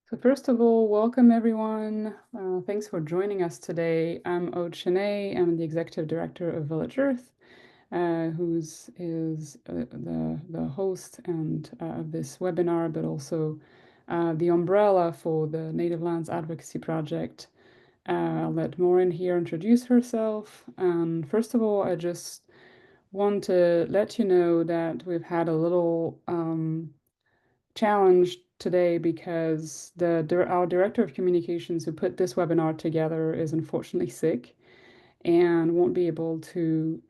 So first of all, welcome everyone. Thanks for joining us today. I'm Ode Shanae. I'm the Executive Director of Village Earth, who's is the host and of this webinar, but also the umbrella for the Native Lands Advocacy Project. I'll let Maureen here introduce herself. First of all, I just want to let you know that we've had a little challenge today because our director of communications who put this webinar together is unfortunately sick and won't be able to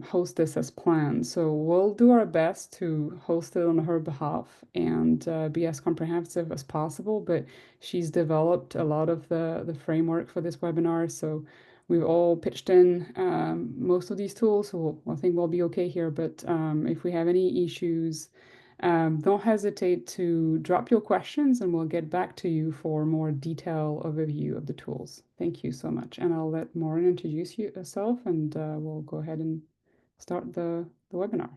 host this as planned. So we'll do our best to host it on her behalf and be as comprehensive as possible. But she's developed a lot of the framework for this webinar, so we've all pitched in most of these tools. So I think we'll be okay here. But if we have any issues, don't hesitate to drop your questions and we'll get back to you for more detailed overview of the tools. Thank you so much. And I'll let Maureen introduce you herself and we'll go ahead and start the webinar.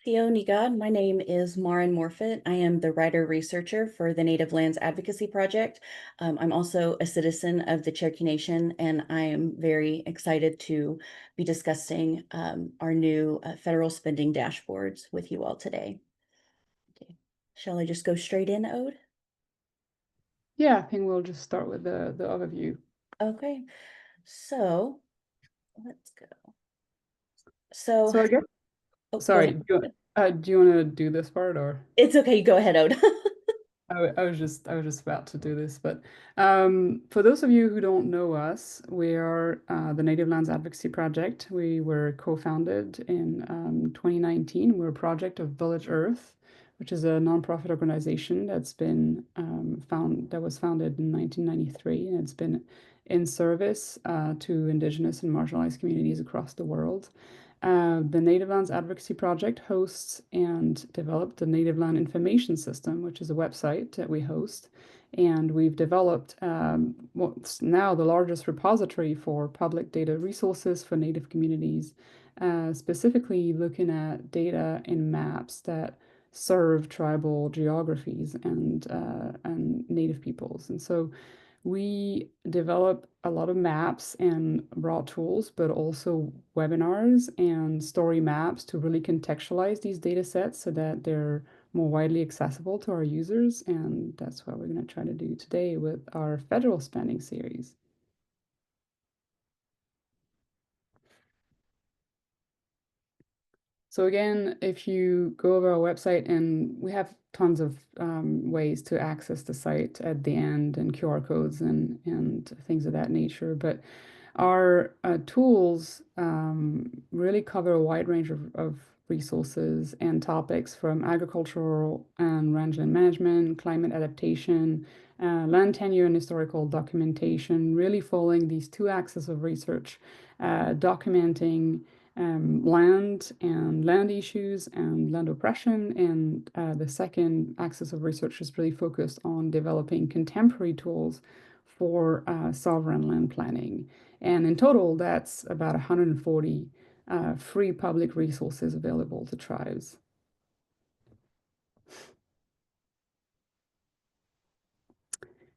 Theo Nigad, my name is Maureen Morfitt. I am the writer-researcher for the Native Lands Advocacy Project. I'm also a citizen of the Cherokee Nation, and I am very excited to be discussing our new federal spending dashboards with you all today. Okay. Shall I just go straight in, Ode? Yeah, I think we'll just start with the overview. Okay, so let's go. So I guess, oh, go sorry, ahead. do you want to do this part or? It's okay, go ahead, Ode. I was just about to do this, but for those of you who don't know us, we are the Native Lands Advocacy Project. We were co-founded in 2019. We're a project of Village Earth, which is a nonprofit organization that's been that was founded in 1993, and it's been in service to Indigenous and marginalized communities across the world. The Native Lands Advocacy Project hosts and developed the Native Land Information System, which is a website that we host. And we've developed what's now the largest repository for public data resources for Native communities, specifically looking at data and maps that serve tribal geographies and Native peoples. And so we develop a lot of maps and raw tools, but also webinars and story maps to really contextualize these data sets so that they're more widely accessible to our users. And that's what we're going to try to do today with our federal spending series. So again, if you go over our website, and we have tons of ways to access the site at the end and QR codes and things of that nature, but our tools really cover a wide range of resources and topics from agricultural and rangeland management, climate adaptation, land tenure and historical documentation, really following these two axes of research, documenting land and land issues and land oppression. And the second axis of research is really focused on developing contemporary tools for sovereign land planning. And in total, that's about 140 free public resources available to tribes.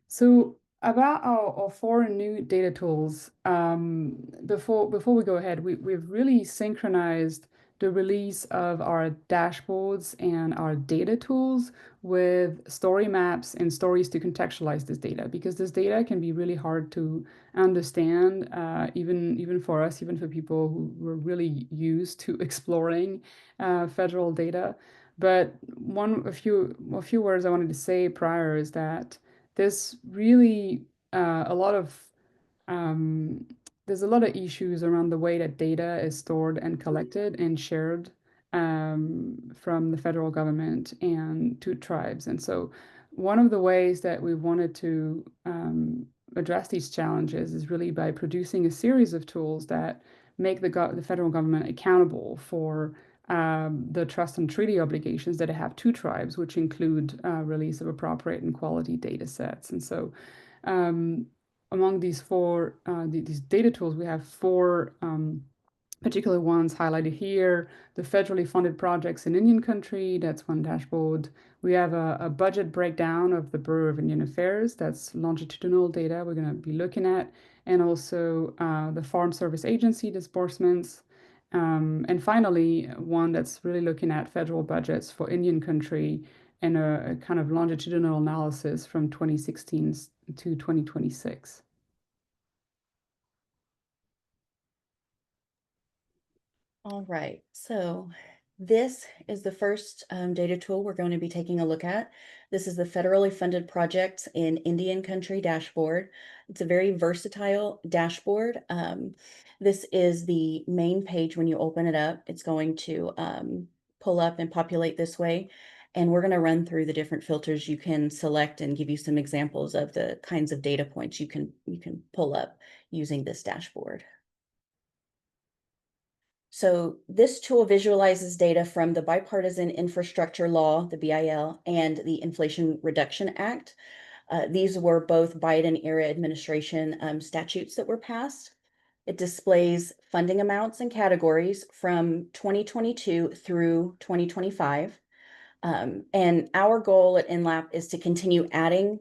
So about our four new data tools, before we go ahead, we've really synchronized the release of our dashboards and our data tools with story maps and stories to contextualize this data, because this data can be really hard to understand, even for us, even for people who were really used to exploring federal data. But a few words I wanted to say prior is that there's really a lot of um, there's a lot of issues around the way that data is stored and collected and shared from the federal government and to tribes. And so one of the ways that we wanted to address these challenges is really by producing a series of tools that make the federal government accountable for the trust and treaty obligations that it have to tribes, which include release of appropriate and quality data sets. And so um, among these these data tools, we have four particular ones highlighted here. The federally funded projects in Indian country, that's one dashboard. We have a budget breakdown of the Bureau of Indian Affairs, that's longitudinal data we're going to be looking at, and also the Foreign Service Agency disbursements. And finally, one that's really looking at federal budgets for Indian country and a kind of longitudinal analysis from 2016 to 2026. All right, so this is the first data tool we're going to be taking a look at. This is the federally funded projects in Indian country dashboard. It's a very versatile dashboard. This is the main page when you open it up. It's going to pull up and populate this way. And we're going to run through the different filters you can select and give you some examples of the kinds of data points you can pull up using this dashboard. So this tool visualizes data from the Bipartisan Infrastructure Law, the BIL, and the Inflation Reduction Act. These were both Biden-era administration statutes that were passed. It displays funding amounts and categories from 2022 through 2025. And our goal at NLAP is to continue adding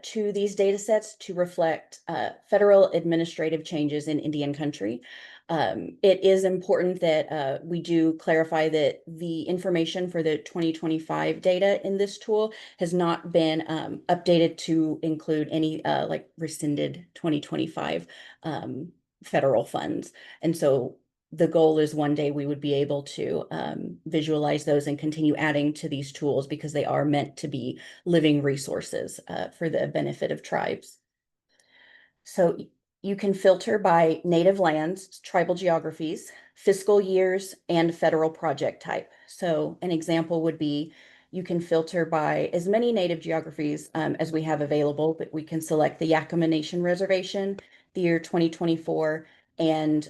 to these data sets to reflect federal administrative changes in Indian country. It is important that we do clarify that the information for the 2025 data in this tool has not been updated to include any like rescinded 2025 federal funds. And so the goal is one day we would be able to visualize those and continue adding to these tools because they are meant to be living resources for the benefit of tribes. So you can filter by native lands, tribal geographies, fiscal years, and federal project type. So an example would be you can filter by as many native geographies as we have available, but we can select the Yakama Nation Reservation, the year 2024, and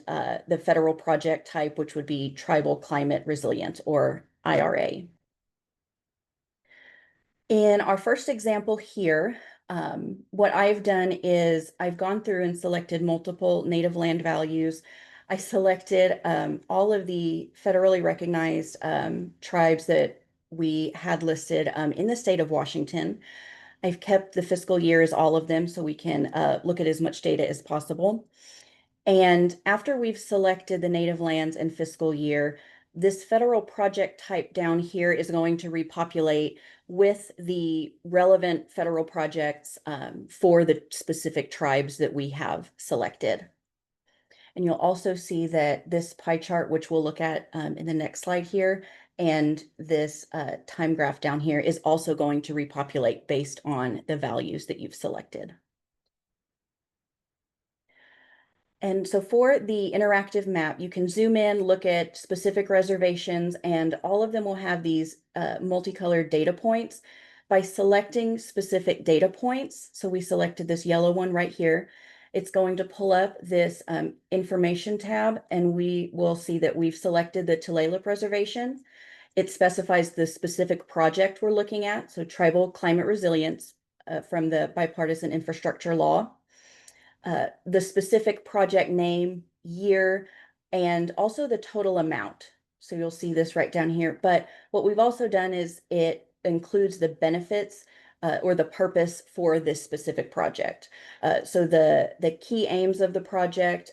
the federal project type, which would be Tribal Climate Resilient or IRA. In our first example here, what I've done is I've gone through and selected multiple native land values. I selected all of the federally recognized tribes that we had listed in the state of Washington. I've kept the fiscal year as all of them so we can look at as much data as possible. And after we've selected the native lands and fiscal year, this federal project type down here is going to repopulate with the relevant federal projects for the specific tribes that we have selected. And you'll also see that this pie chart, which we'll look at in the next slide here, and this time graph down here is also going to repopulate based on the values that you've selected. And so for the interactive map, you can zoom in, look at specific reservations, and all of them will have these multicolored data points. By selecting specific data points, so we selected this yellow one right here, it's going to pull up this information tab, and we will see that we've selected the Tulalip Reservation. It specifies the specific project we're looking at, so Tribal Climate Resilience from the Bipartisan Infrastructure Law. The specific project name, year, and also the total amount. So you'll see this right down here. But what we've also done is it includes the benefits or the purpose for this specific project. So the key aims of the project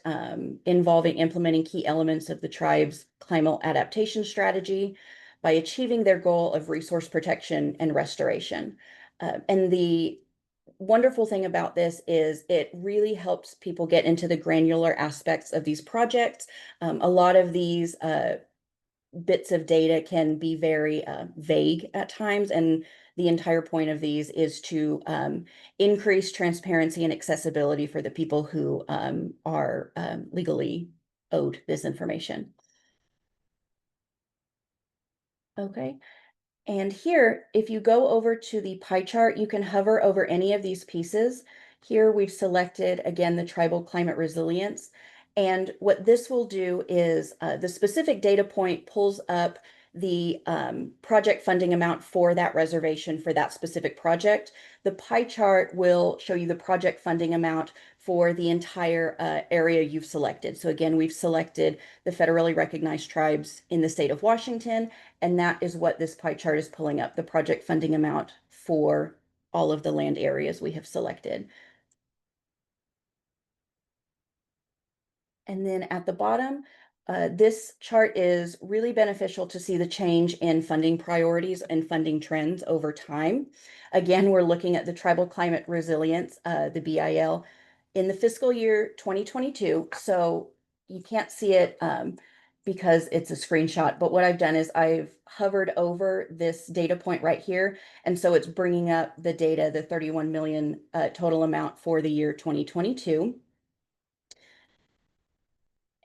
involving implementing key elements of the tribe's climate adaptation strategy by achieving their goal of resource protection and restoration. And the wonderful thing about this is it really helps people get into the granular aspects of these projects. A lot of these bits of data can be very vague at times, and the entire point of these is to increase transparency and accessibility for the people who are legally owed this information. Okay. And here, if you go over to the pie chart, you can hover over any of these pieces. Here we've selected, again, the tribal climate resilience. And what this will do is the specific data point pulls up the project funding amount for that reservation for that specific project. The pie chart will show you the project funding amount for the entire area you've selected. So again, we've selected the federally recognized tribes in the state of Washington, and that is what this pie chart is pulling up, the project funding amount for all of the land areas we have selected. And then at the bottom, this chart is really beneficial to see the change in funding priorities and funding trends over time. Again, we're looking at the Tribal Climate Resilience, the BIL, in the fiscal year 2022. So you can't see it because it's a screenshot, but what I've done is I've hovered over this data point right here. And so it's bringing up the data, the 31 million total amount for the year 2022.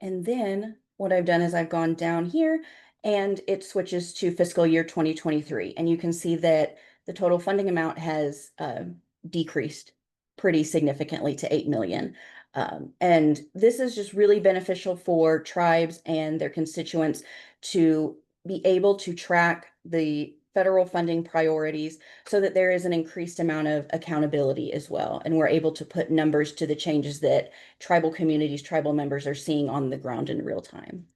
And then what I've done is I've gone down here and it switches to fiscal year 2023. And you can see that the total funding amount has decreased pretty significantly to 8 million. And this is just really beneficial for tribes and their constituents to be able to track the federal funding priorities so that there is an increased amount of accountability as well. And we're able to put numbers to the changes that tribal communities, tribal members are seeing on the ground in real time.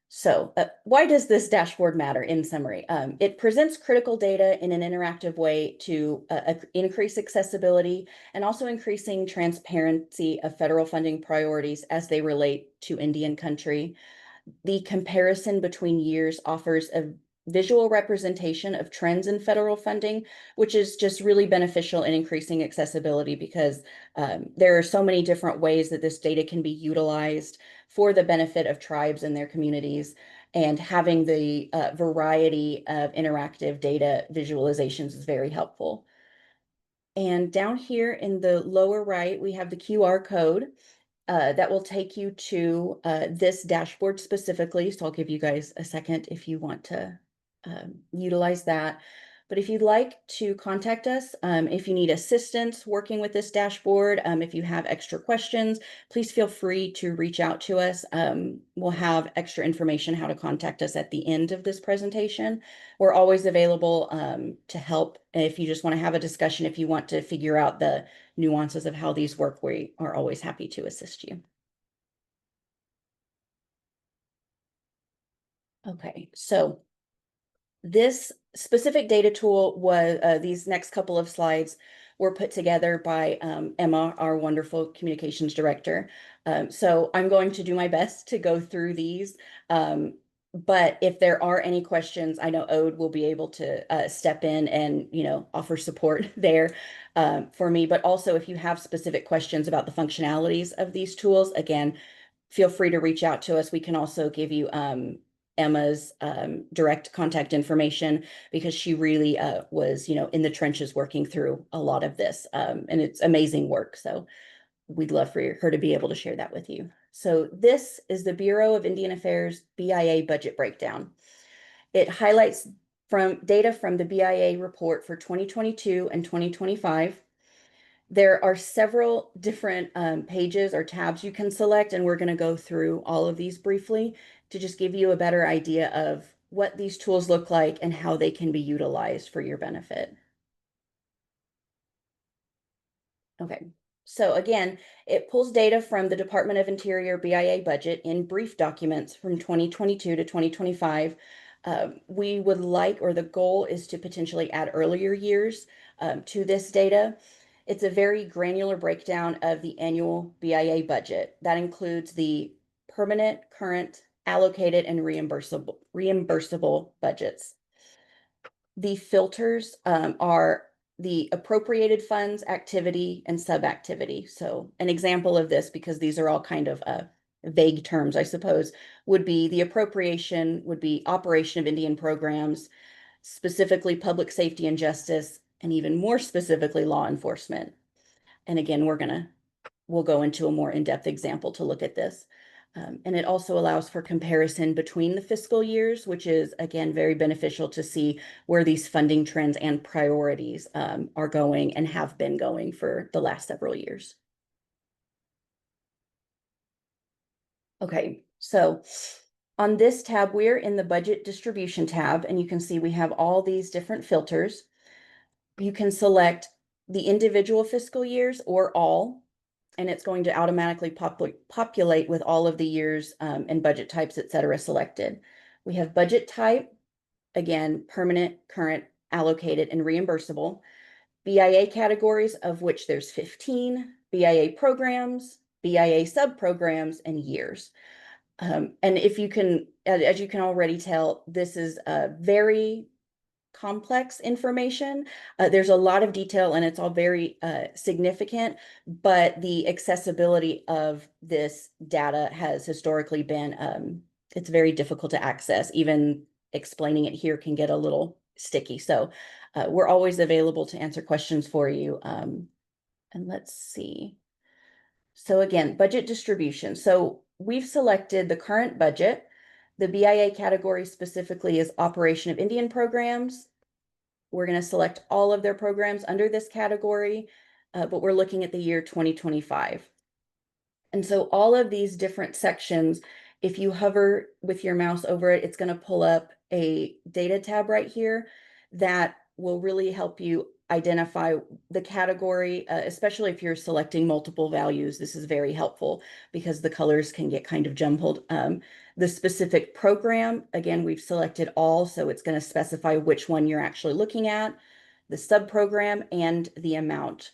So why does this dashboard matter in summary? It presents critical data in an interactive way to increase accessibility and also increasing transparency of federal funding priorities as they relate to Indian country. The comparison between years offers a visual representation of trends in federal funding, which is just really beneficial in increasing accessibility because there are so many different ways that this data can be utilized for the benefit of tribes and their communities. And having the variety of interactive data visualizations is very helpful. And down here in the lower right, we have the QR code that will take you to this dashboard specifically. So I'll give you guys a second if you want to utilize that. But if you'd like to contact us, if you need assistance working with this dashboard, if you have extra questions, please feel free to reach out to us. We'll have extra information how to contact us at the end of this presentation. We're always available to help if you just want to have a discussion, if you want to figure out the nuances of how these work, we are always happy to assist you. Okay, so this specific data tool was, these next couple of slides were put together by Emma, our wonderful communications director. So I'm going to do my best to go through these. But if there are any questions, I know Ode will be able to step in and, offer support there for me. But also if you have specific questions about the functionalities of these tools, again, feel free to reach out to us. We can also give you Emma's direct contact information because she really was, in the trenches working through a lot of this. And it's amazing work. So we'd love for her to be able to share that with you. So this is the Bureau of Indian Affairs BIA budget breakdown. It highlights from data from the BIA report for 2022 and 2025. There are several different pages or tabs you can select, and we're going to go through all of these briefly to just give you a better idea of what these tools look like and how they can be utilized for your benefit. Okay, so again, it pulls data from the Department of Interior BIA budget in brief documents from 2022 to 2025. We would like, or the goal is to potentially add earlier years to this data. It's a very granular breakdown of the annual BIA budget. That includes the permanent, current, allocated, and reimbursable budgets. The filters are the appropriated funds, activity, and sub-activity. So an example of this, because these are all kind of vague terms, I suppose, would be the appropriation would be operation of Indian programs, specifically public safety and justice, and even more specifically law enforcement. And again, we'll go into a more in-depth example to look at this. And it also allows for comparison between the fiscal years, which is, again, very beneficial to see where these funding trends and priorities are going and have been going for the last several years. Okay, So on this tab, we're in the budget distribution tab, and you can see we have all these different filters. You can select the individual fiscal years or all, and it's going to automatically populate with all of the years and budget types, et cetera, selected. We have budget type, again, permanent, current, allocated, and reimbursable. BIA categories, of which there's 15, BIA programs, BIA sub-programs, and years. And if you can, as you can already tell, this is a very complex information. There's a lot of detail and it's all very significant, but the accessibility of this data has historically been, it's very difficult to access. Even explaining it here can get a little sticky. So we're always available to answer questions for you. And let's see. So again, budget distribution. So we've selected the current budget. The BIA category specifically is Operation of Indian Programs. We're going to select all of their programs under this category, but we're looking at the year 2025. And so all of these different sections, if you hover with your mouse over it, it's going to pull up a data tab right here that will really help you identify the category, especially if you're selecting multiple values. This is very helpful because the colors can get kind of jumbled. The specific program, again, we've selected all, so it's going to specify which one you're actually looking at, the sub-program, and the amount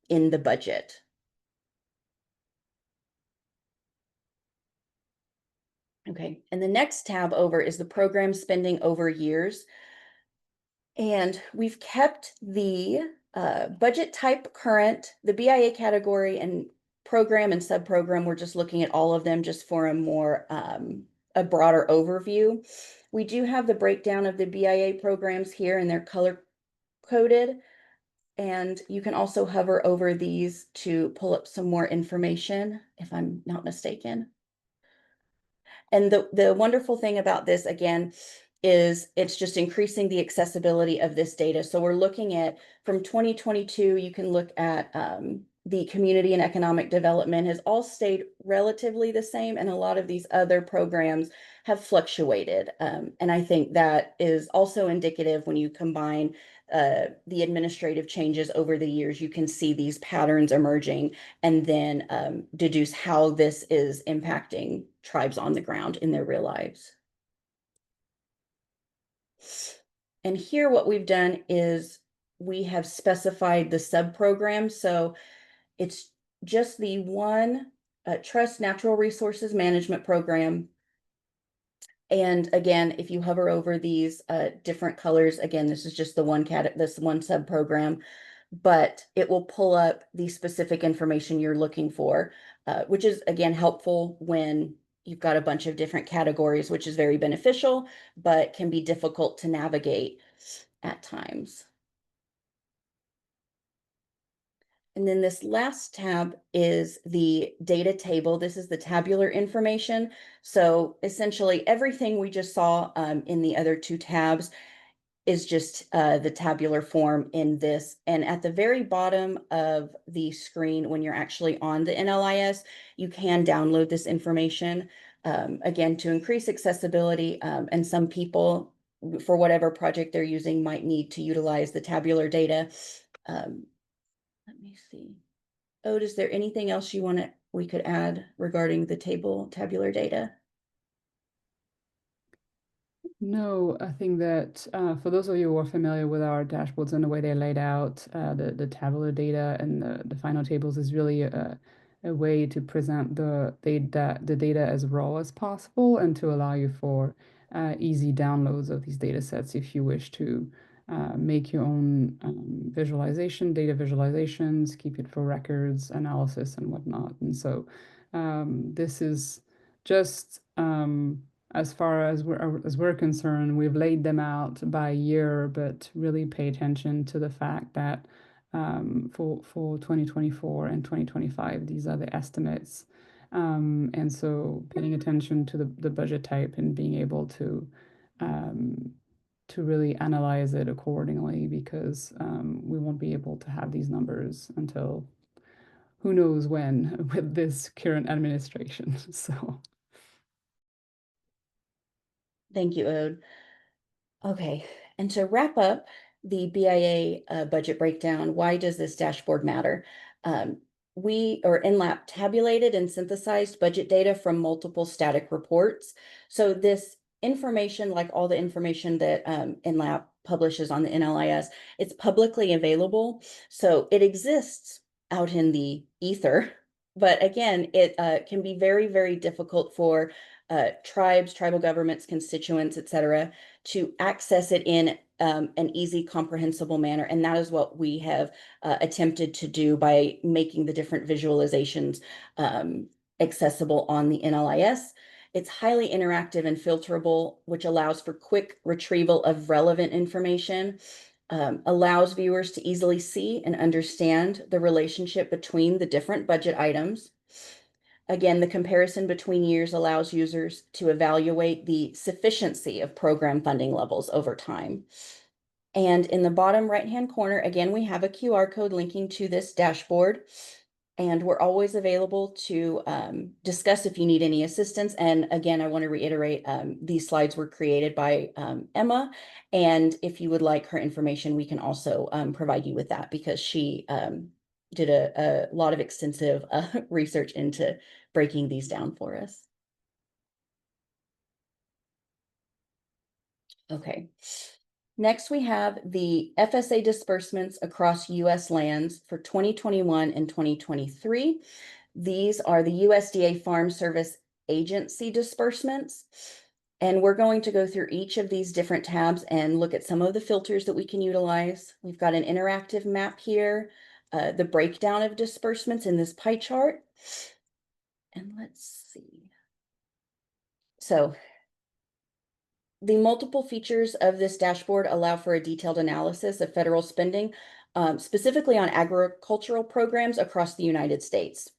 in the budget. Okay, and the next tab over is the program spending over years. And we've kept the budget type current, the BIA category and program and sub-program. We're just looking at all of them just for a more, a broader overview. We do have the breakdown of the BIA programs here and they're color coded. And you can also hover over these to pull up some more information, if I'm not mistaken. And the wonderful thing about this, again, is it's just increasing the accessibility of this data. So we're looking at from 2022, you can look at the community and economic development has all stayed relatively the same. And a lot of these other programs have fluctuated. And I think that is also indicative when you combine the administrative changes over the years, you can see these patterns emerging and then deduce how this is impacting tribes on the ground in their real lives. And here what we've done is we have specified the sub-program. So it's just the one Trust Natural Resources Management Program. And again, if you hover over these different colors, again, this is just the this one sub-program, but it will pull up the specific information you're looking for, which is again helpful when you've got a bunch of different categories, which is very beneficial, but can be difficult to navigate at times. And then this last tab is the data table. This is the tabular information. So essentially everything we just saw in the other two tabs is just the tabular form in this. And at the very bottom of the screen, when you're actually on the NLIS, you can download this information, again, to increase accessibility. And some people, for whatever project they're using, might need to utilize the tabular data. Let me see. Ode, is there anything else we could add regarding the tabular data? No, I think that for those of you who are familiar with our dashboards and the way they're laid out, the tabular data and the final tables is really a way to present the data as raw as possible and to allow you for easy downloads of these data sets if you wish to make your own data visualizations, keep it for records, analysis, and whatnot. And so this is just as far as we're concerned, we've laid them out by year, but really pay attention to the fact that for 2024 and 2025, these are the estimates. And so paying attention to the budget type and being able to really analyze it accordingly because we won't be able to have these numbers until who knows when with this current administration. So. Thank you, Ode. Okay, and to wrap up the BIA budget breakdown, why does this dashboard matter? NLAP tabulated and synthesized budget data from multiple static reports. So this information, like all the information that NLAP publishes on the NLIS, it's publicly available. So it exists out in the ether. But again, it can be very, very difficult for tribes, tribal governments, constituents, et cetera, to access it in an easy, comprehensible manner. And that is what we have attempted to do by making the different visualizations accessible on the NLIS. It's highly interactive and filterable, which allows for quick retrieval of relevant information, allows viewers to easily see and understand the relationship between the different budget items. Again, the comparison between years allows users to evaluate the sufficiency of program funding levels over time. And in the bottom right-hand corner, again, we have a QR code linking to this dashboard. And we're always available to discuss if you need any assistance. And again, I want to reiterate, these slides were created by Emma. And if you would like her information, we can also provide you with that because she did a lot of extensive research into breaking these down for us. Okay. Next, we have the FSA disbursements across U.S. lands for 2021 and 2023. These are the USDA Farm Service Agency disbursements. And we're going to go through each of these different tabs and look at some of the filters that we can utilize. We've got an interactive map here, the breakdown of disbursements in this pie chart. And let's see. So the multiple features of this dashboard allow for a detailed analysis of federal spending, specifically on agricultural programs across the United States.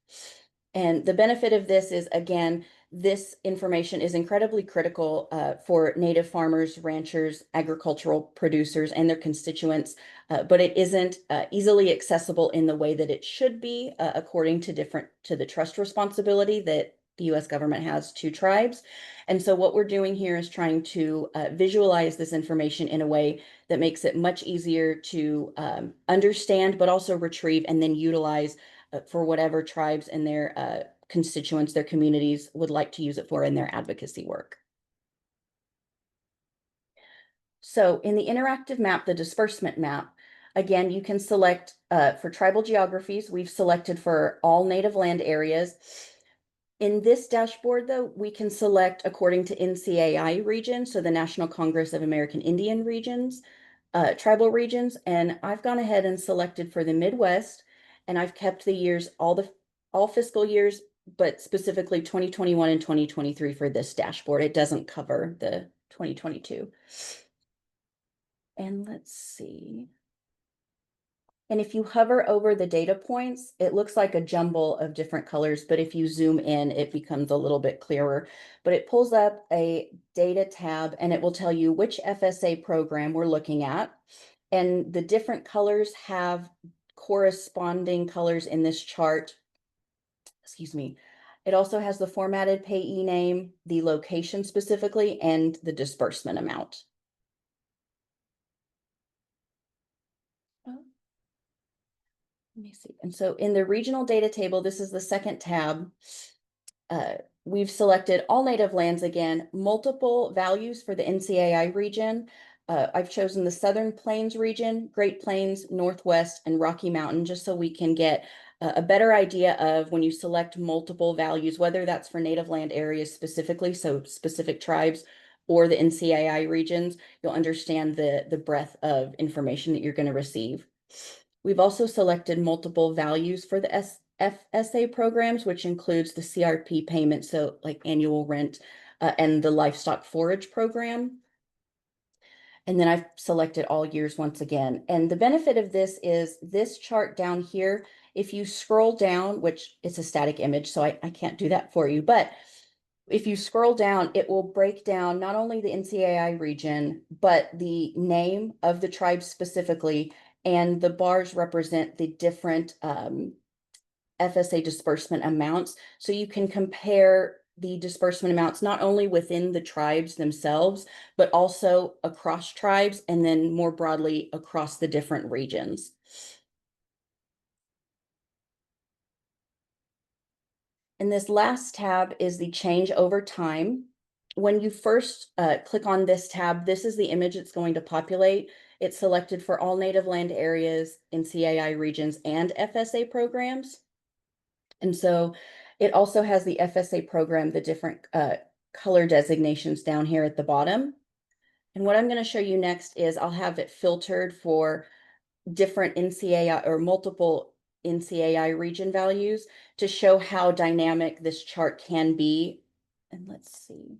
And the benefit of this is, again, this information is incredibly critical for Native farmers, ranchers, agricultural producers, and their constituents, but it isn't easily accessible in the way that it should be, according to the trust responsibility that the U.S. government has to tribes. And so what we're doing here is trying to visualize this information in a way that makes it much easier to understand, but also retrieve and then utilize for whatever tribes and their constituents, their communities would like to use it for in their advocacy work. So in the interactive map, the disbursement map, again, you can select for tribal geographies. We've selected for all native land areas. In this dashboard, though, we can select according to NCAI region, so the National Congress of American Indian Regions, tribal regions, and I've gone ahead and selected for the Midwest, and I've kept the years, all fiscal years, but specifically 2021 and 2023 for this dashboard. It doesn't cover the 2022. And let's see. And if you hover over the data points, it looks like a jumble of different colors, but if you zoom in, it becomes a little bit clearer. But it pulls up a data tab and it will tell you which FSA program we're looking at. And the different colors have corresponding colors in this chart. Excuse me. It also has the formatted payee name, the location specifically, and the disbursement amount. Let me see. And so in the regional data table, this is the second tab. We've selected all native lands again, multiple values for the NCAI region. I've chosen the Southern Plains region, Great Plains, Northwest, and Rocky Mountain, just so we can get a better idea of when you select multiple values, whether that's for native land areas specifically, so specific tribes, or the NCAI regions, you'll understand the breadth of information that you're going to receive. We've also selected multiple values for the FSA programs, which includes the CRP payment, so like annual rent, and the livestock forage program. And then I've selected all years once again. And the benefit of this is this chart down here, if you scroll down, which it's a static image, so I can't do that for you, but if you scroll down, it will break down not only the NCAI region, but the name of the tribe specifically, and the bars represent the different FSA disbursement amounts. So you can compare the disbursement amounts, not only within the tribes themselves, but also across tribes and then more broadly across the different regions. And this last tab is the change over time. When you first click on this tab, this is the image it's going to populate. It's selected for all native land areas, NCAI regions, and FSA programs. And so it also has the FSA program, the different color designations down here at the bottom. And what I'm going to show you next is I'll have it filtered for different NCAI or multiple NCAI region values to show how dynamic this chart can be. And let's see.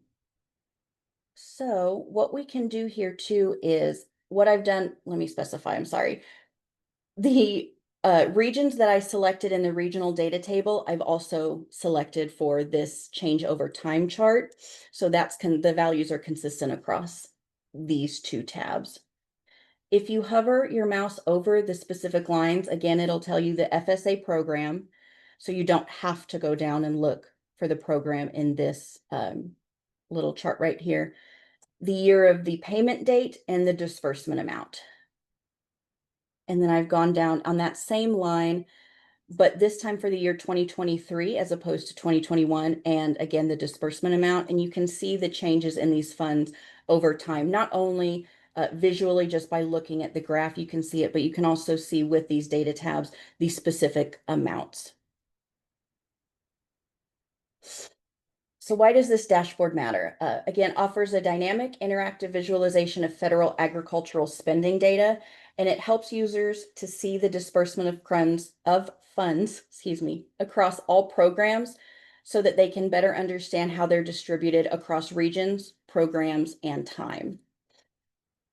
So what we can do here too is what I've done, let me specify, I'm sorry. The regions that I selected in the regional data table, I've also selected for this change over time chart. So that's the values are consistent across these two tabs. If you hover your mouse over the specific lines, again, it'll tell you the FSA program. So you don't have to go down and look for the program in this little chart right here. The year of the payment date and the disbursement amount. And then I've gone down on that same line, but this time for the year 2023 as opposed to 2021. And again, the disbursement amount. And you can see the changes in these funds over time, not only visually just by looking at the graph, you can see it, but you can also see with these data tabs, these specific amounts. So why does this dashboard matter? Again, offers a dynamic, interactive visualization of federal agricultural spending data, and it helps users to see the disbursement of funds, across all programs so that they can better understand how they're distributed across regions, programs, and time.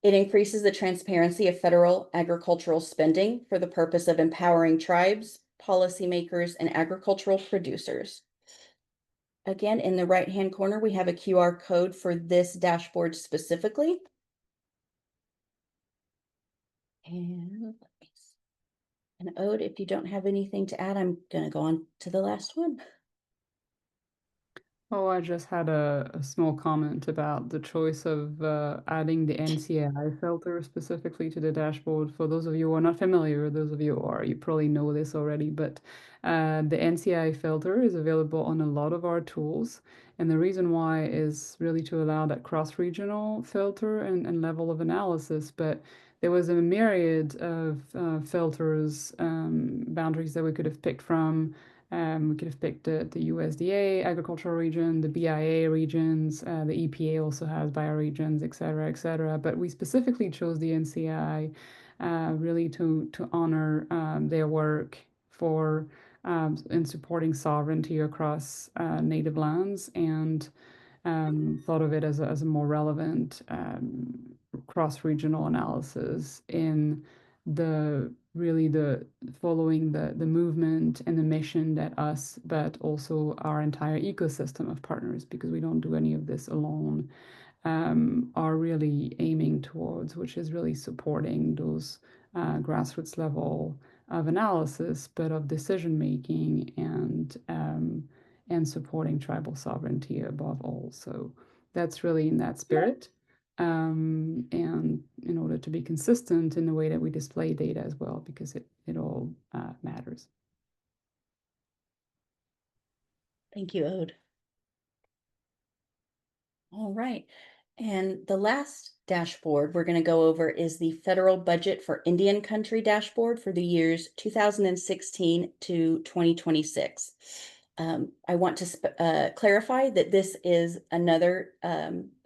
It increases the transparency of federal agricultural spending for the purpose of empowering tribes, policymakers, and agricultural producers. Again, in the right-hand corner, we have a QR code for this dashboard specifically. And Ode, if you don't have anything to add, I'm going to go on to the last one. Oh, I just had a small comment about the choice of adding the NCAI filter specifically to the dashboard. For those of you who are not familiar, those of you who are, you probably know this already, but the NCAI filter is available on a lot of our tools. And the reason why is really to allow that cross-regional filter and level of analysis. But there was a myriad of filters, boundaries that we could have picked from. We could have picked the USDA agricultural region, the BIA regions, the EPA also has bioregions, et cetera, et cetera. But we specifically chose the NCI really to honor their work for in supporting sovereignty across native lands and thought of it as a more relevant cross-regional analysis in the really the following the movement and the mission that us, but also our entire ecosystem of partners, because we don't do any of this alone, are really aiming towards, which is really supporting those grassroots level of analysis, but of decision making and supporting tribal sovereignty above all. So that's really in that spirit. And in order to be consistent in the way that we display data as well, because it all matters. Thank you, Ode. All right. And the last dashboard we're going to go over is the federal budget for Indian country dashboard for the years 2016 to 2026. I want to clarify that this is another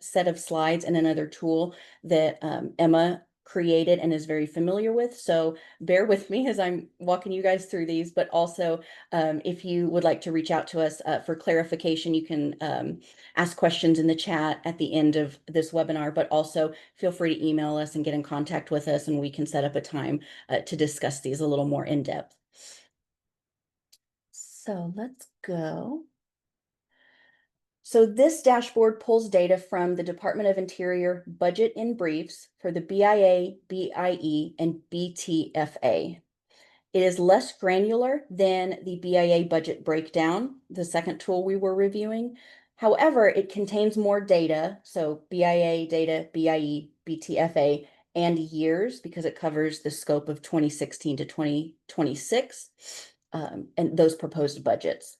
set of slides and another tool that Emma created and is very familiar with. So bear with me as I'm walking you guys through these, but also if you would like to reach out to us for clarification, you can ask questions in the chat at the end of this webinar, but also feel free to email us and get in contact with us and we can set up a time to discuss these a little more in depth. So let's go. So this dashboard pulls data from the Department of Interior Budget in Briefs for the BIA, BIE, and BTFA. It is less granular than the BIA budget breakdown, the second tool we were reviewing. However, it contains more data, so BIA data, BIE, BTFA, and years, because it covers the scope of 2016 to 2026, and those proposed budgets.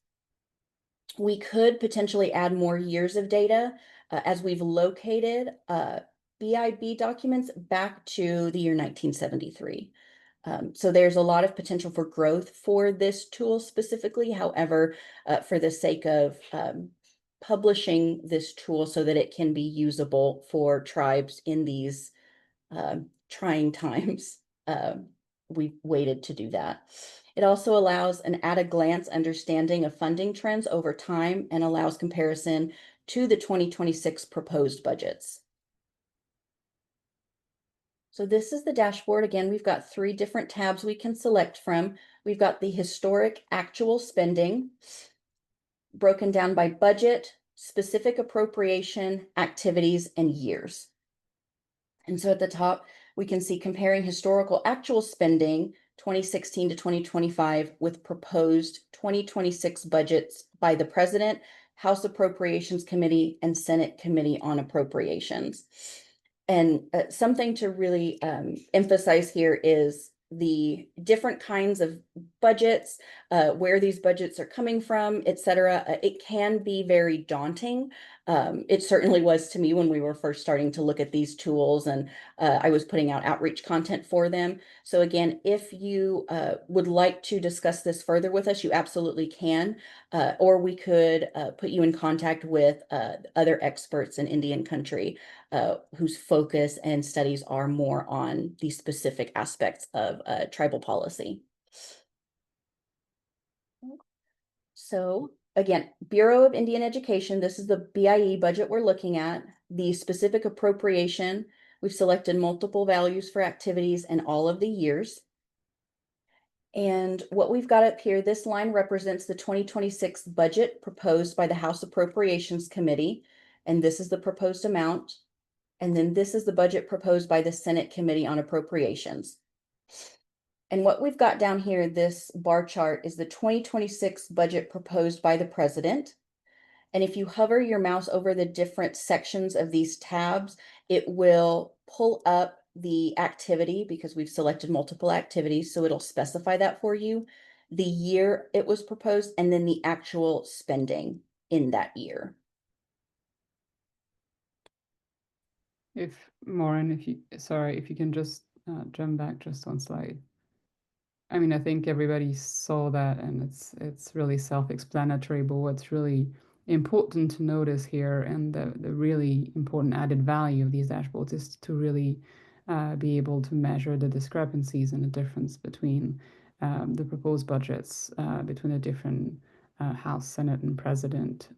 We could potentially add more years of data as we've located BIB documents back to the year 1973. So there's a lot of potential for growth for this tool specifically. However, for the sake of publishing this tool so that it can be usable for tribes in these trying times, we've waited to do that. It also allows an at-a-glance understanding of funding trends over time and allows comparison to the 2026 proposed budgets. So this is the dashboard. Again, we've got 3 different tabs we can select from. We've got the historic actual spending broken down by budget, specific appropriation, activities, and years. And so at the top, we can see comparing historical actual spending 2016 to 2025 with proposed 2026 budgets by the President, House Appropriations Committee, and Senate Committee on Appropriations. And something to really emphasize here is the different kinds of budgets, where these budgets are coming from, et cetera. It can be very daunting. It certainly was to me when we were first starting to look at these tools, and I was putting out outreach content for them. So again, if you would like to discuss this further with us, you absolutely can, or we could put you in contact with other experts in Indian country whose focus and studies are more on the specific aspects of tribal policy. So again, Bureau of Indian Education, this is the BIE budget we're looking at. The specific appropriation, we've selected multiple values for activities and all of the years. And what we've got up here, this line represents the 2026 budget proposed by the House Appropriations Committee. And this is the proposed amount. And then this is the budget proposed by the Senate Committee on Appropriations. And what we've got down here, this bar chart, is the 2026 budget proposed by the President. And if you hover your mouse over the different sections of these tabs, it will pull up the activity because we've selected multiple activities. So it'll specify that for you, the year it was proposed, and then the actual spending in that year. If Maureen, if you can just jump back just one slide. I mean, I think everybody saw that, and it's really self-explanatory. But what's really important to notice here, and the really important added value of these dashboards, is to really be able to measure the discrepancies and the difference between the proposed budgets between the different House, Senate, and President.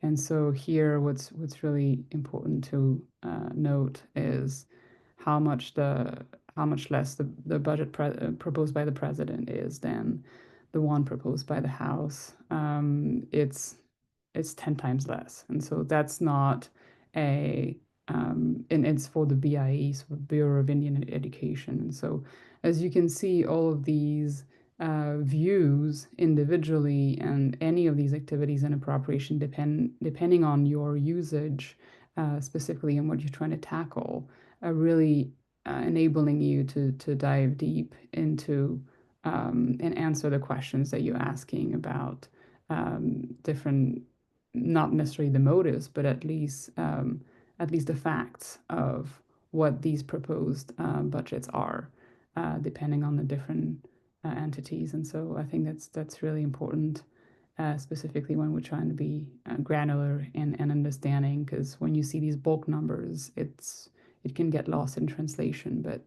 And so here, what's really important to note is how much less the budget proposed by the President is than the one proposed by the House. It's 10 times less, and so that's not and it's for the BIE, so Bureau of Indian Education. And so, as you can see, all of these views individually, and any of these activities and appropriation depending on your usage, specifically and what you're trying to tackle, are really enabling you to dive deep into and answer the questions that you're asking about different, not necessarily the motives, but at least the facts of what these proposed budgets are, depending on the different entities. And so I think that's really important, specifically when we're trying to be granular and understanding, because when you see these bulk numbers, it can get lost in translation. But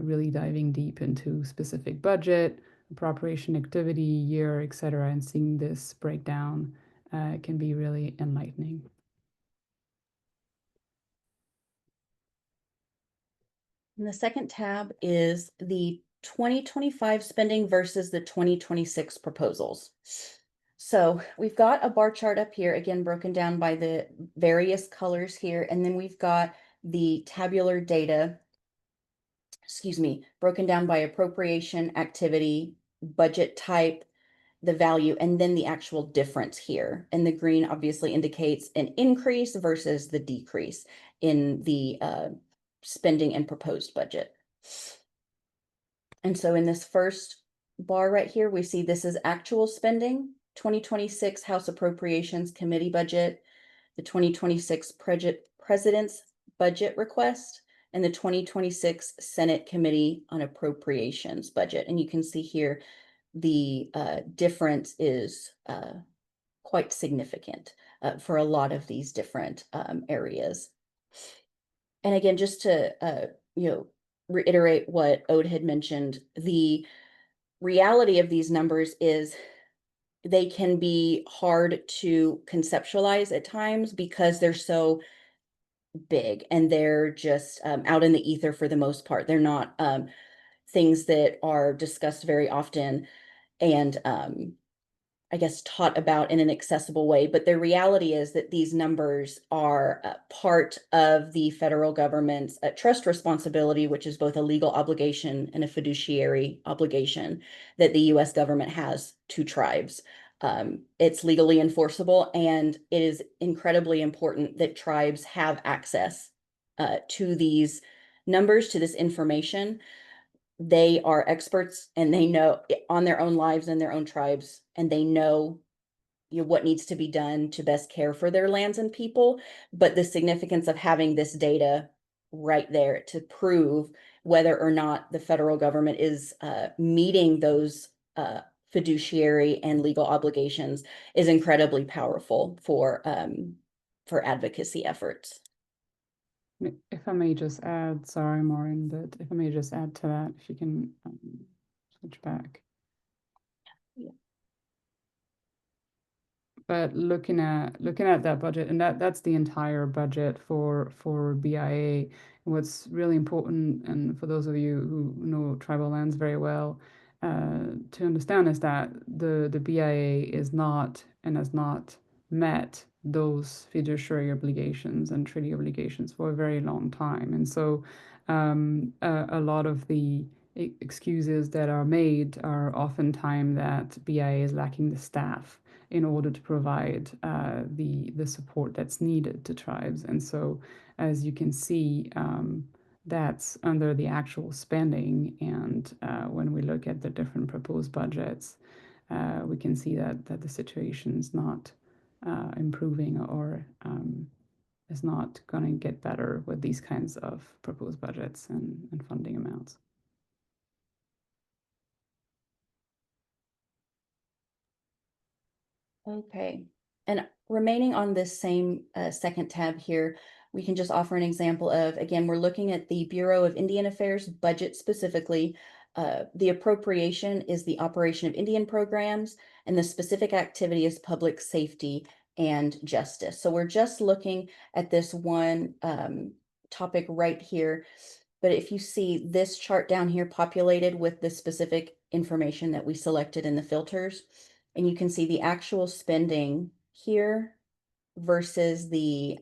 really diving deep into specific budget, appropriation, activity, year, etc., and seeing this breakdown can be really enlightening. And the second tab is the 2025 spending versus the 2026 proposals. So we've got a bar chart up here, again, broken down by the various colors here. And then we've got the tabular data, broken down by appropriation, activity, budget type, the value, and then the actual difference here. And the green obviously indicates an increase versus the decrease in the spending and proposed budget. And so in this first bar right here, we see this is actual spending, 2026 House Appropriations Committee budget, the 2026 President's budget request, and the 2026 Senate Committee on Appropriations budget. And you can see here the difference is quite significant for a lot of these different areas. And again, just to reiterate what Ode had mentioned, the reality of these numbers is they can be hard to conceptualize at times because they're so big and they're just out in the ether for the most part. They're not things that are discussed very often and I guess, taught about in an accessible way. But the reality is that these numbers are part of the federal government's trust responsibility, which is both a legal obligation and a fiduciary obligation that the US government has to tribes. It's legally enforceable, and it is incredibly important that tribes have access to these numbers, to this information. They are experts and they know on their own lives and their own tribes, and they know what needs to be done to best care for their lands and people. But the significance of having this data right there to prove whether or not the federal government is meeting those fiduciary and legal obligations is incredibly powerful for advocacy efforts. If I may just add, sorry, Maureen, but if I may just add to that, if you can switch back. Yeah. But looking at that budget, and that's the entire budget for BIA. What's really important, and for those of you who know tribal lands very well, to understand is that the BIA is not and has not met those fiduciary obligations and treaty obligations for a very long time. And so a lot of the excuses that are made are oftentimes that BIA is lacking the staff in order to provide the support that's needed to tribes. And so, as you can see, that's under the actual spending. And when we look at the different proposed budgets, we can see that the situation is not improving or is not going to get better with these kinds of proposed budgets and funding amounts. Okay, and remaining on this same second tab here, we can just offer an example of, again, we're looking at the Bureau of Indian Affairs budget specifically. The appropriation is the operation of Indian programs, and the specific activity is public safety and justice. So we're just looking at this one topic right here. But if you see this chart down here populated with the specific information that we selected in the filters, and you can see the actual spending here versus the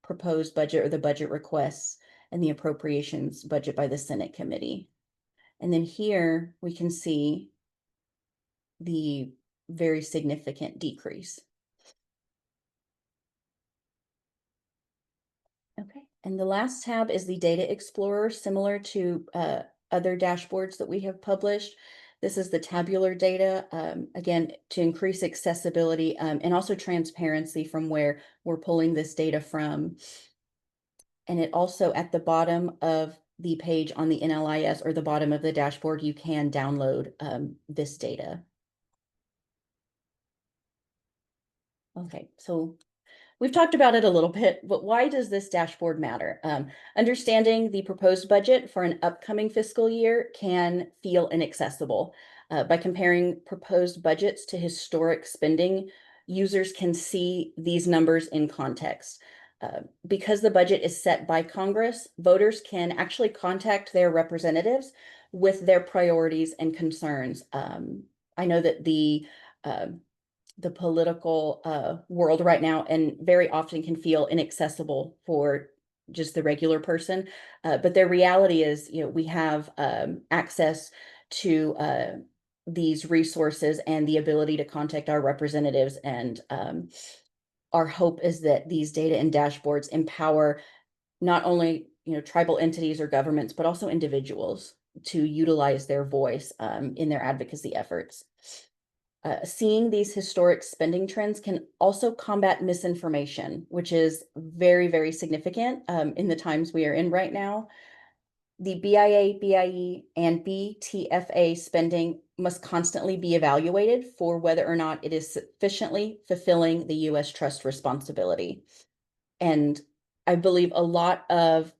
proposed budget or the budget requests and the appropriations budget by the Senate committee. And then here we can see the very significant decrease. Okay, and the last tab is the Data Explorer, similar to other dashboards that we have published. This is the tabular data, again, to increase accessibility and also transparency from where we're pulling this data from. And it also, at the bottom of the page on the NLIS or the bottom of the dashboard, you can download this data. Okay, so we've talked about it a little bit, but why does this dashboard matter? Understanding the proposed budget for an upcoming fiscal year can feel inaccessible. By comparing proposed budgets to historic spending, users can see these numbers in context. Because the budget is set by Congress, voters can actually contact their representatives with their priorities and concerns. I know that the political world right now and very often can feel inaccessible for just the regular person. But their reality is, we have access to these resources and the ability to contact our representatives. And our hope is that these data and dashboards empower not only tribal entities or governments, but also individuals to utilize their voice in their advocacy efforts. Seeing these historic spending trends can also combat misinformation, which is very, very significant in the times we are in right now. The BIA, BIE, and BTFA spending must constantly be evaluated for whether or not it is sufficiently fulfilling the U.S. trust responsibility. And I believe a lot of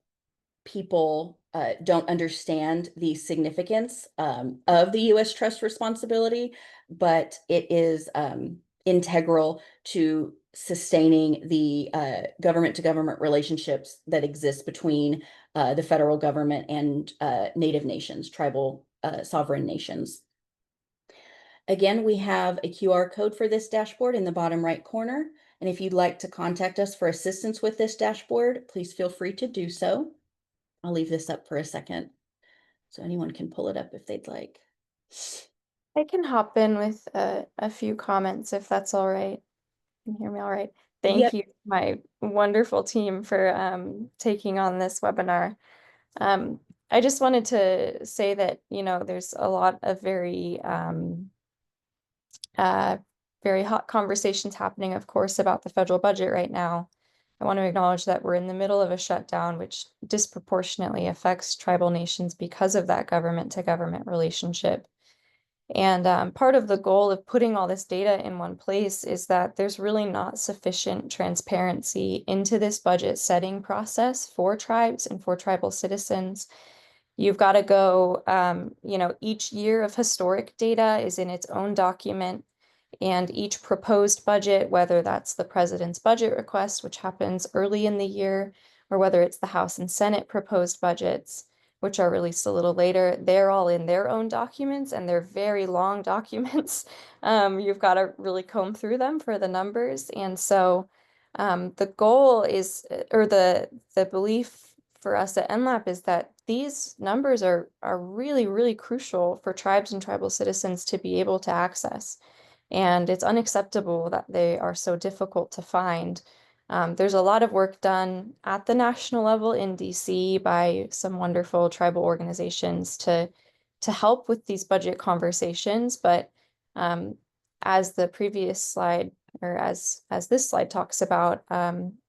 people don't understand the significance of the U.S. trust responsibility, but it is integral to sustaining the government to government relationships that exist between the federal government and Native nations, tribal sovereign nations. Again, we have a QR code for this dashboard in the bottom right corner. And if you'd like to contact us for assistance with this dashboard, please feel free to do so. I'll leave this up for a second so anyone can pull it up if they'd like. I can hop in with a few comments if that's all right. Can you hear me all right? Thank you, my wonderful team, for taking on this webinar. I just wanted to say that, there's a lot of very hot conversations happening, of course, about the federal budget right now. I want to acknowledge that we're in the middle of a shutdown, which disproportionately affects tribal nations because of that government to government relationship. And part of the goal of putting all this data in one place is that there's really not sufficient transparency into this budget setting process for tribes and for tribal citizens. You've got to go, each year of historic data is in its own document, and each proposed budget, whether that's the president's budget request, which happens early in the year, or whether it's the House and Senate proposed budgets, which are released a little later, they're all in their own documents, and they're very long documents. You've got to really comb through them for the numbers. And so the goal is, or the belief for us at NLAP is that these numbers are really, really crucial for tribes and tribal citizens to be able to access. And it's unacceptable that they are so difficult to find. There's a lot of work done at the national level in DC by some wonderful tribal organizations to help with these budget conversations. But as the previous slide, or as this slide talks about,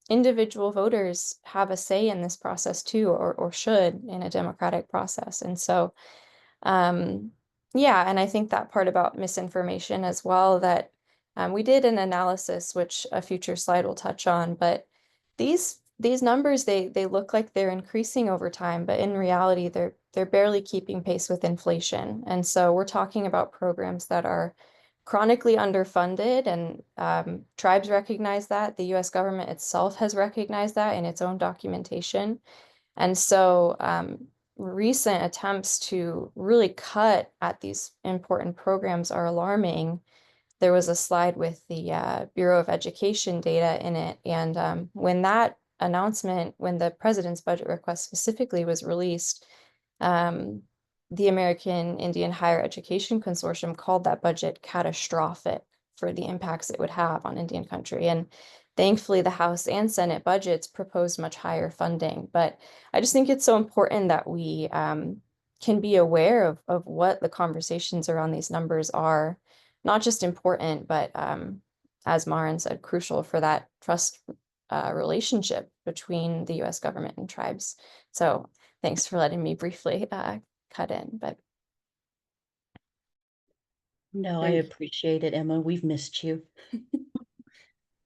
individual voters have a say in this process too, or should in a democratic process. And so yeah, and I think that part about misinformation as well, that we did an analysis, which a future slide will touch on, but these numbers, they look like they're increasing over time, but in reality, they're barely keeping pace with inflation. And so we're talking about programs that are chronically underfunded, and tribes recognize that. The US government itself has recognized that in its own documentation. And so recent attempts to really cut at these important programs are alarming. There was a slide with the Bureau of Education data in it. And when that announcement, when the president's budget request specifically was released, the American Indian Higher Education Consortium called that budget catastrophic for the impacts it would have on Indian country. And thankfully, the House and Senate budgets proposed much higher funding. But I just think it's so important that we can be aware of what the conversations around these numbers are. Not just important, but as Maren said, crucial for that trust relationship between the US government and tribes. So thanks for letting me briefly cut in. But No, I appreciate it, Emma. We've missed you.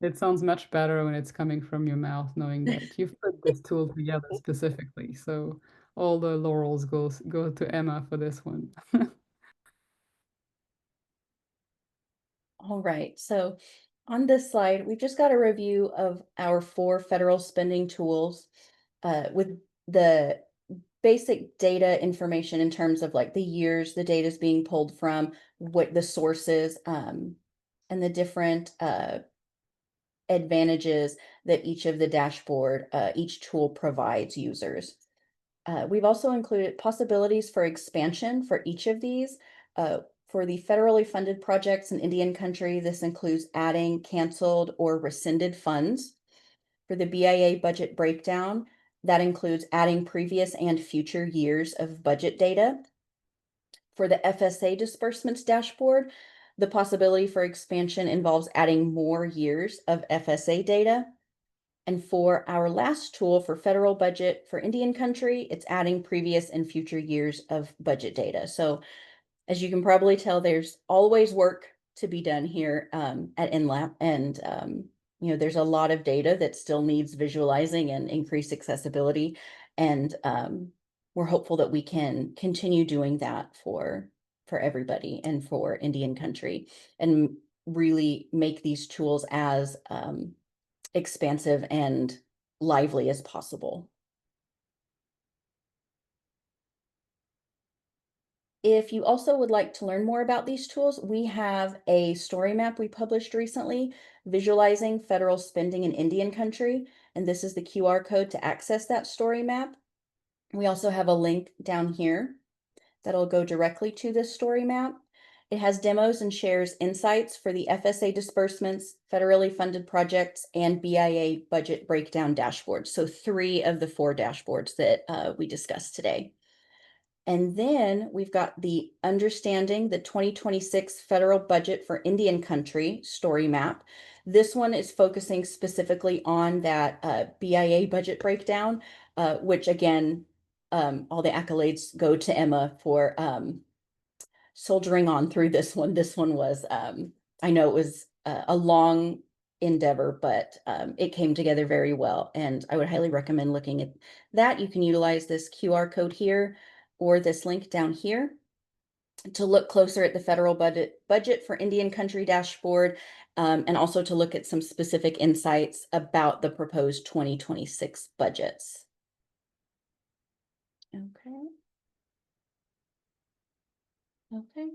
It sounds much better when it's coming from your mouth, knowing that you've put this tool together specifically. So all the laurels go to Emma for this one. All right, so on this slide, we've just got a review of our 4 federal spending tools with the basic data information in terms of like the years the data is being pulled from, what the sources, and the different advantages that each of the dashboard, each tool provides users. We've also included possibilities for expansion for each of these. for the federally funded projects in Indian Country, this includes adding canceled or rescinded funds. For the BIA budget breakdown, that includes adding previous and future years of budget data. For the FSA disbursements dashboard, the possibility for expansion involves adding more years of FSA data. And for our last tool for federal budget for Indian Country, it's adding previous and future years of budget data. So as you can probably tell, there's always work to be done here at NLAP. And, there's a lot of data that still needs visualizing and increased accessibility. And we're hopeful that we can continue doing that for everybody and for Indian Country, and really make these tools as expansive and lively as possible. If you also would like to learn more about these tools, we have a story map we published recently, visualizing federal spending in Indian Country, and this is the QR code to access that story map. We also have a link down here that'll go directly to this story map. It has demos and shares insights for the FSA disbursements, federally funded projects, and BIA budget breakdown dashboards. So 3 of the 4 dashboards that we discussed today. And then we've got the Understanding the 2026 Federal Budget for Indian Country story map. This one is focusing specifically on that BIA budget breakdown, which again, all the accolades go to Emma for soldiering on through this one. This one was, I know it was a long endeavor, but it came together very well. And I would highly recommend looking at that. You can utilize this QR code here or this link down here to look closer at the federal budget for Indian Country dashboard, and also to look at some specific insights about the proposed 2026 budgets. Okay. Okay.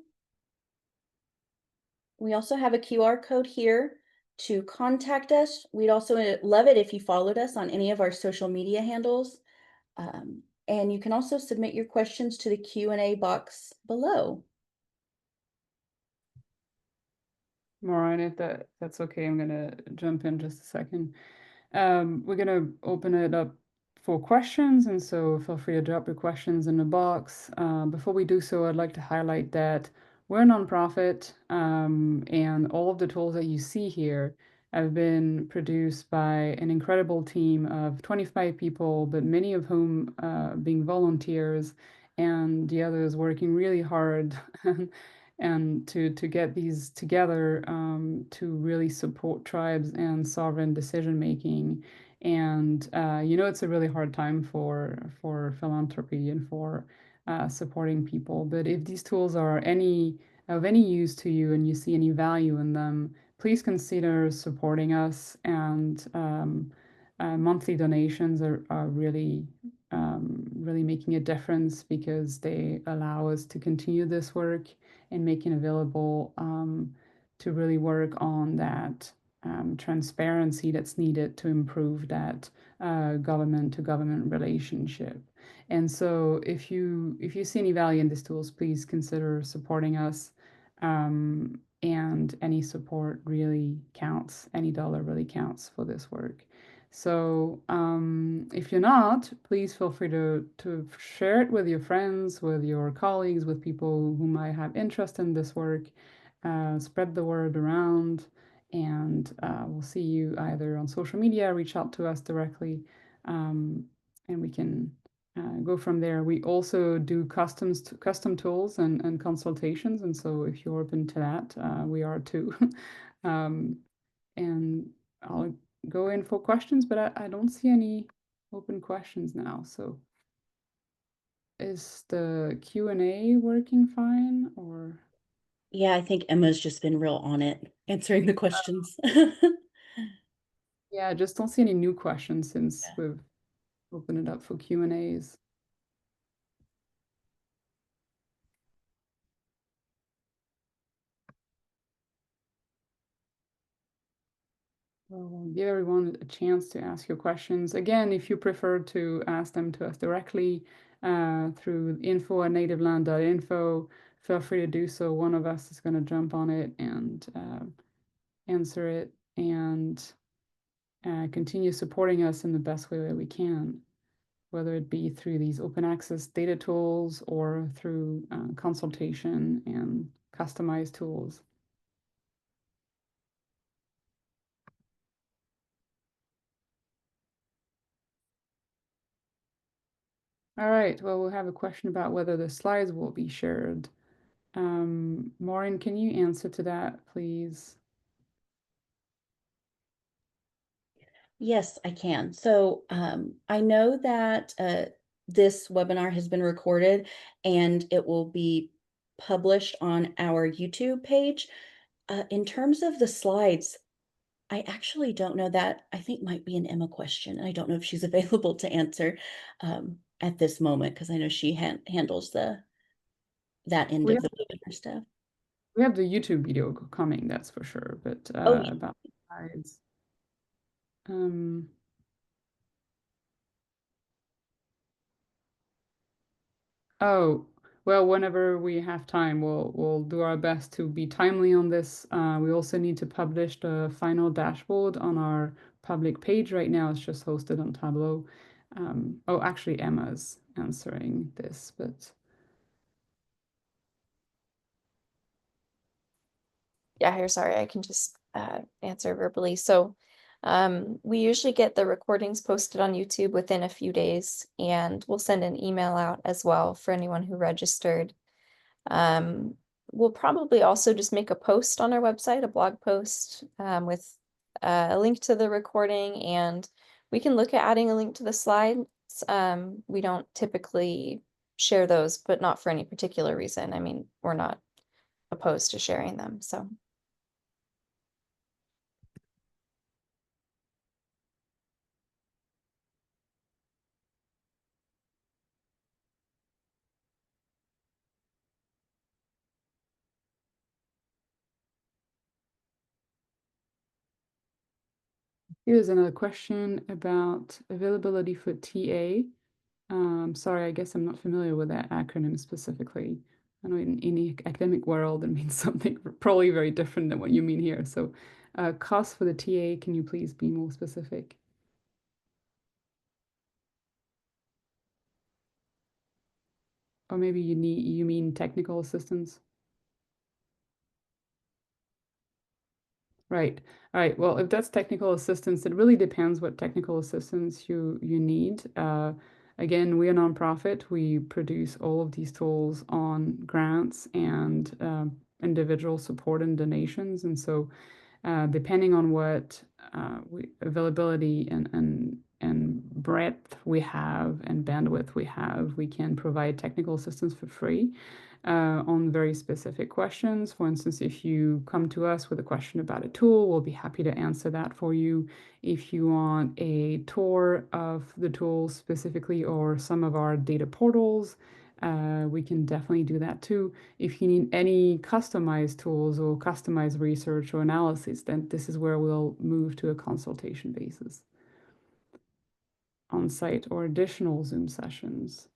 We also have a QR code here to contact us. We'd also love it if you followed us on any of our social media handles. And you can also submit your questions to the Q&A box below. Maureen, if that's okay, I'm gonna jump in just a second. We're gonna open it up for questions, and so feel free to drop your questions in the box. Before we do so, I'd like to highlight that we're a nonprofit, and all of the tools that you see here have been produced by an incredible team of 25 people, but many of whom being volunteers, and the others working really hard and to get these together to really support tribes and sovereign decision making. And it's a really hard time for philanthropy and for supporting people. But if these tools are of any use to you and you see any value in them, please consider supporting us. And monthly donations are really really making a difference, because they allow us to continue this work and making available to really work on that transparency that's needed to improve that government to government relationship. And so if you see any value in these tools, please consider supporting us. And any support really counts. Any dollar really counts for this work. So if you're not, please feel free to share it with your friends, with your colleagues, with people who might have interest in this work. Spread the word around, and we'll see you either on social media, reach out to us directly, and we can go from there. We also do custom tools and consultations, and so if you're open to that, we are too. And I'll go in for questions, but I don't see any open questions now. So is the Q&A working fine, or? Yeah, I think Emma's just been real on it, answering the questions. Yeah, I just don't see any new questions since we've opened it up for Q&As. We'll give everyone a chance to ask your questions. Again, if you prefer to ask them to us directly through info@nativeland.info, feel free to do so. One of us is going to jump on it and answer it and continue supporting us in the best way that we can, whether it be through these open access data tools or through consultation and customized tools. All right, well, we'll have a question about whether the slides will be shared. Maureen, can you answer to that, please? Yes, I can. So I know that this webinar has been recorded and it will be published on our YouTube page. In terms of the slides, I actually don't know that. I think might be an Emma question. I don't know if she's available to answer at this moment because I know she handles that end We of have, the webinar stuff. we have the YouTube video coming, that's for sure, but Oh, yeah. about the slides. Um, Oh, well, whenever we have time, we'll do our best to be timely on this. We also need to publish the final dashboard on our public page right now. It's just hosted on Tableau. Oh, actually, Emma's answering this, but Yeah, here, sorry, I can just answer verbally. So we usually get the recordings posted on YouTube within a few days, and we'll send an email out as well for anyone who registered. We'll probably also just make a post on our website, a blog post with a link to the recording, and we can look at adding a link to the slides. We don't typically share those, but not for any particular reason. I mean, we're not opposed to sharing them, so. here's another question about availability for TA. Sorry, I guess I'm not familiar with that acronym specifically. I know in the academic world, it means something probably very different than what you mean here. So, cost for the TA, can you please be more specific? Or maybe you mean technical assistance? Right. All right. Well, if that's technical assistance, it really depends what technical assistance you need. Again, we're a nonprofit. We produce all of these tools on grants and individual support and donations. And so, depending on what availability and breadth we have and bandwidth we have, we can provide technical assistance for free on very specific questions. For instance, if you come to us with a question about a tool, we'll be happy to answer that for you. If you want a tour of the tools specifically or some of our data portals, we can definitely do that too. If you need any customized tools or customized research or analysis, then this is where we'll move to a consultation basis. On-site or additional Zoom sessions.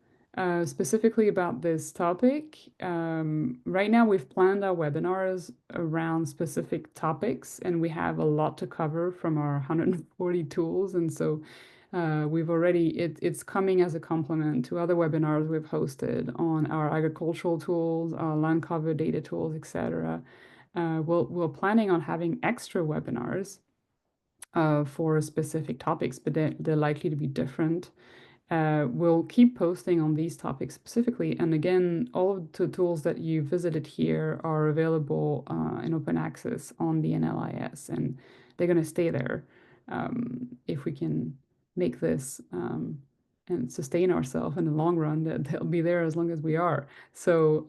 Specifically about this topic, right now we've planned our webinars around specific topics, and we have a lot to cover from our 140 tools. And so it's coming as a complement to other webinars we've hosted on our agricultural tools, our land cover data tools, etc. We're planning on having extra webinars for specific topics, but they're likely to be different. We'll keep posting on these topics specifically. And again, all of the tools that you visited here are available in open access on the NLIS, and they're going to stay there if we can make this and sustain ourselves in the long run. That they'll be there as long as we are. So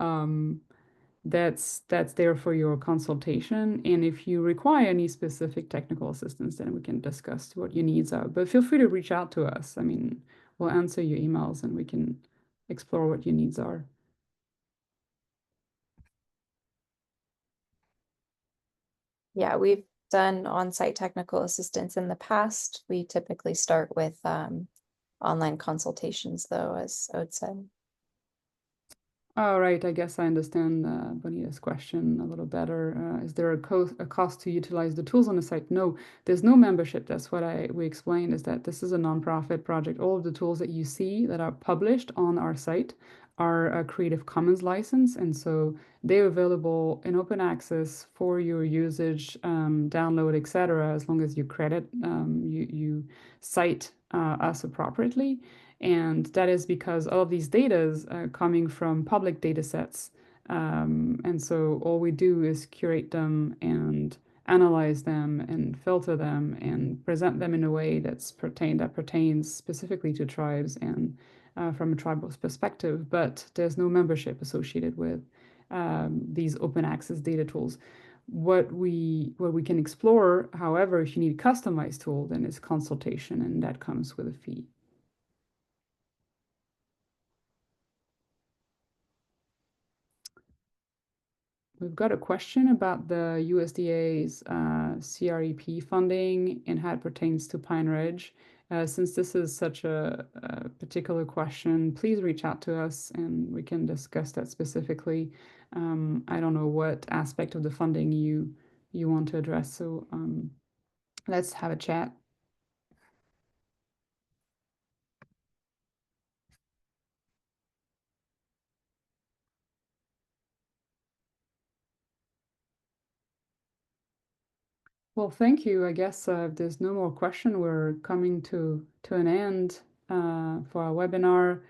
that's there for your consultation. And if you require any specific technical assistance, then we can discuss what your needs are. But feel free to reach out to us. I mean, we'll answer your emails and we can explore what your needs are. Yeah, we've done on-site technical assistance in the past. We typically start with online consultations, though, as Ode said. Oh, right. I guess I understand Bonita's question a little better. Is there a cost to utilize the tools on the site? No, there's no membership. That's what we explained, is that this is a nonprofit project. All of the tools that you see that are published on our site are a Creative Commons license, and so they're available in open access for your usage, download, etc., as long as you credit, you cite us appropriately. And that is because all of these data is coming from public data sets. And so all we do is curate them and analyze them and filter them and present them in a way that pertains specifically to tribes and from a tribal perspective. But there's no membership associated with these open access data tools. What we can explore, however, if you need a customized tool, then is consultation, and that comes with a fee. We've got a question about the USDA's CREP funding and how it pertains to Pine Ridge. Since this is such a particular question, please reach out to us and we can discuss that specifically. I don't know what aspect of the funding you want to address, so let's have a chat. Well, thank you. I guess if there's no more question, we're coming to an end for our webinar.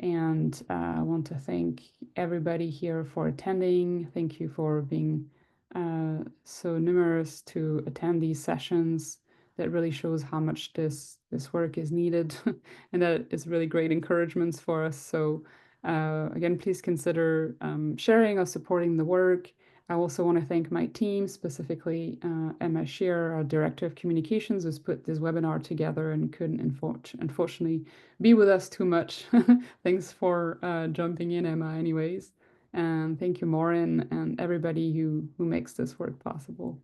And I want to thank everybody here for attending. Thank you for being so numerous to attend these sessions. That really shows how much this work is needed, and that is really great encouragements for us. So again, please consider sharing or supporting the work. I also want to thank my team, specifically Emma Shear, our Director of Communications, who's put this webinar together and couldn't unfortunately be with us too much. Thanks for jumping in, Emma, anyways. And thank you, Maureen, and everybody who makes this work possible.